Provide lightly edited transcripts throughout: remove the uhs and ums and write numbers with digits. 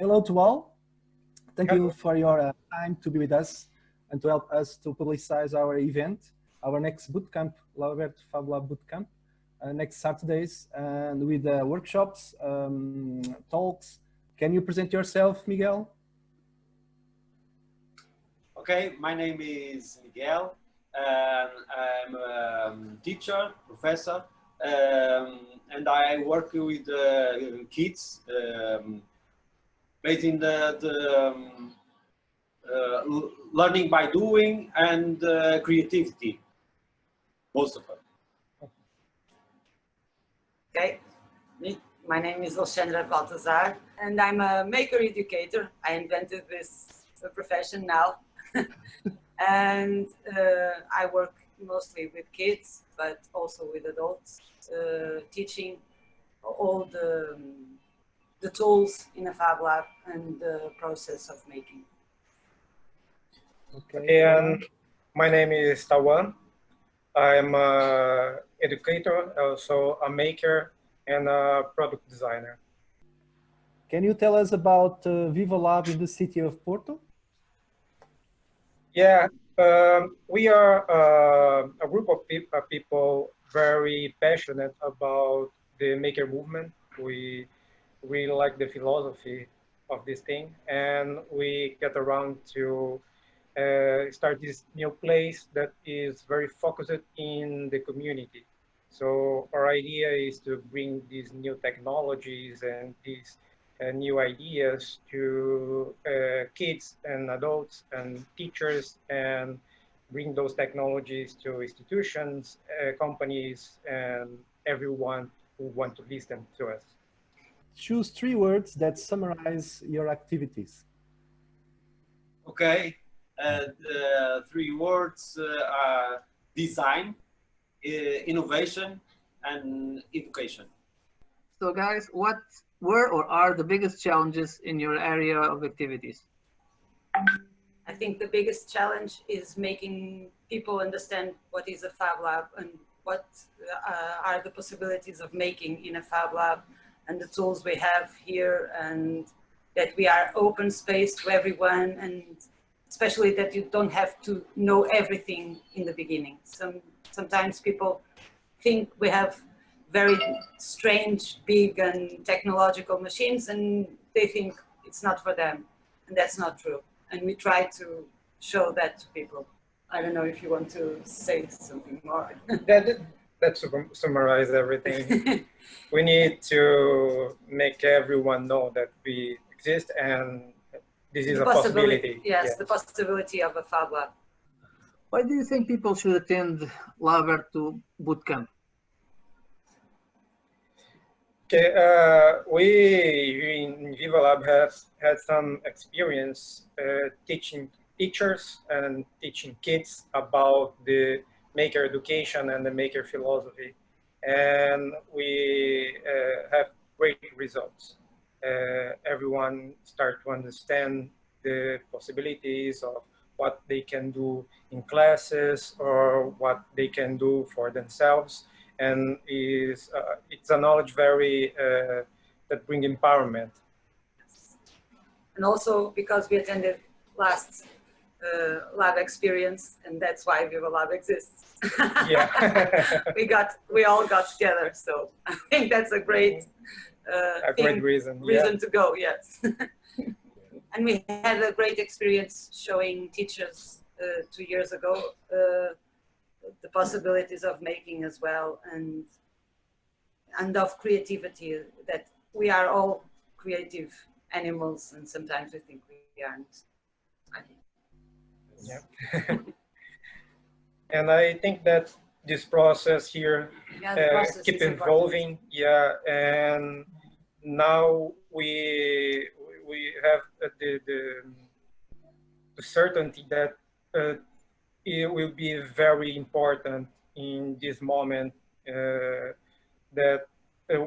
Hello to all. Thank you for your time to be with us and to help us to publicize our event, our next bootcamp, Laboratório de Fabricação Lab bootcamp, next Saturdays, and with workshops, talks. Can you present yourself, Miguel? Okay, my name is Miguel. I'm a teacher, professor, and I work with kids based in the learning by doing and creativity, most of them. Okay, my name is Alexandra Baltazar, and I'm a maker educator. I invented this profession now. And I work mostly with kids, but also with adults, teaching all the tools in a Fab Lab and the process of making. Okay, and my name is Tawan. I'm an educator, also a maker and a product designer. Can you tell us about VIVA Lab in the city of Porto? Yeah, we are a group of people very passionate about the maker movement. We really like the philosophy of this thing, and we get around to start this new place that is very focused in the community. So our idea is to bring these new technologies and these new ideas to kids and adults and teachers, and bring those technologies to institutions, companies, and everyone who want to listen to us. Choose 3 words that summarize your activities. Okay, the 3 words are design, innovation, and education. So guys, what were or are the biggest challenges in your area of activities? I think the biggest challenge is making people understand what is a Fab Lab and what are the possibilities of making in a Fab Lab, and the tools we have here, and that we are open space to everyone, and especially that you don't have to know everything in the beginning. Sometimes people think we have very strange, big and technological machines, and they think it's not for them, and that's not true. And we try to show that to people. I don't know if you want to say something more. That summarize everything. We need to make everyone know that we exist, and this is a possibility. Yes, the possibility of a Fab Lab. Why do you think people should attend Laboratório Bootcamp? Okay, we in VIVA Lab have had some experience teaching teachers and teaching kids about the maker education and the maker philosophy, and we have great results. Everyone start to understand the possibilities of what they can do in classes or what they can do for themselves, and it's a knowledge very that bring empowerment. And also because we attended last lab experience, and that's why VIVA Lab exists. Yeah. we all got together, so I think that's a great great reason to go. Yes. And we had a great experience showing teachers 2 years ago the possibilities of making as well, and of creativity, that we are all creative animals, and sometimes we think we aren't. Yeah. And I think that this process here keep evolving. Yeah, and now we have the certainty that it will be very important in this moment that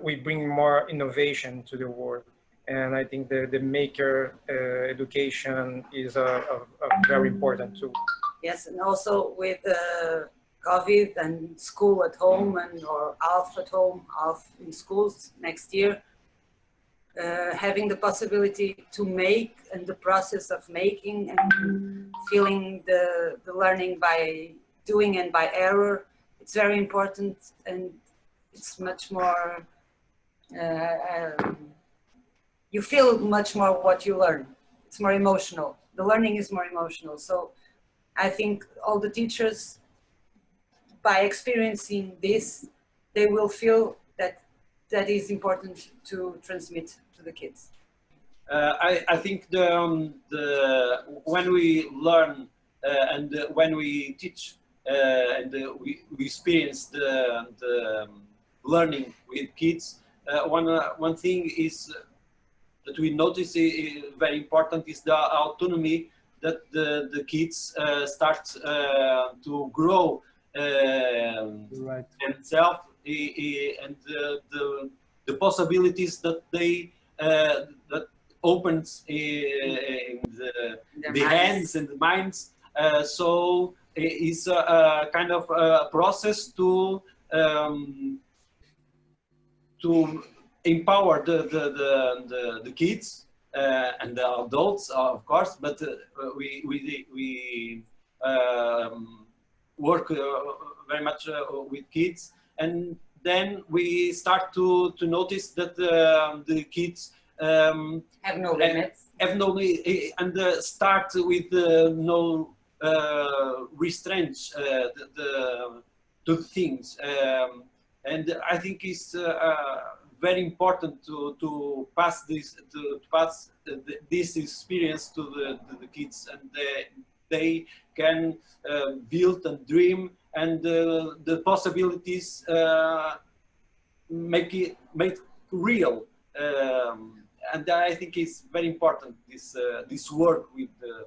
we bring more innovation to the world. And I think the maker education is a very important tool. Yes, and also with COVID and school at home, or half at home, half in schools next year, having the possibility to make, and the process of making and feeling the learning by doing and by error, it's very important, and it's much more, you feel much more what you learn. It's more emotional. The learning is more emotional. So I think all the teachers, by experiencing this, they will feel that is important to transmit to the kids. I think when we learn and when we teach and we experience the learning with kids, one thing is that we notice is very important is the autonomy that the kids start to grow themselves, and the possibilities that they that opens in the hands and the minds. So it's a kind of a process to empower the kids and the adults, of course, but we work very much with kids, and then we start to notice that the kids have no limits, and start with no restraints to things, and I think it's very important to pass this this experience to the kids, and they can build and dream, and the possibilities make real, and I think it's very important this work with the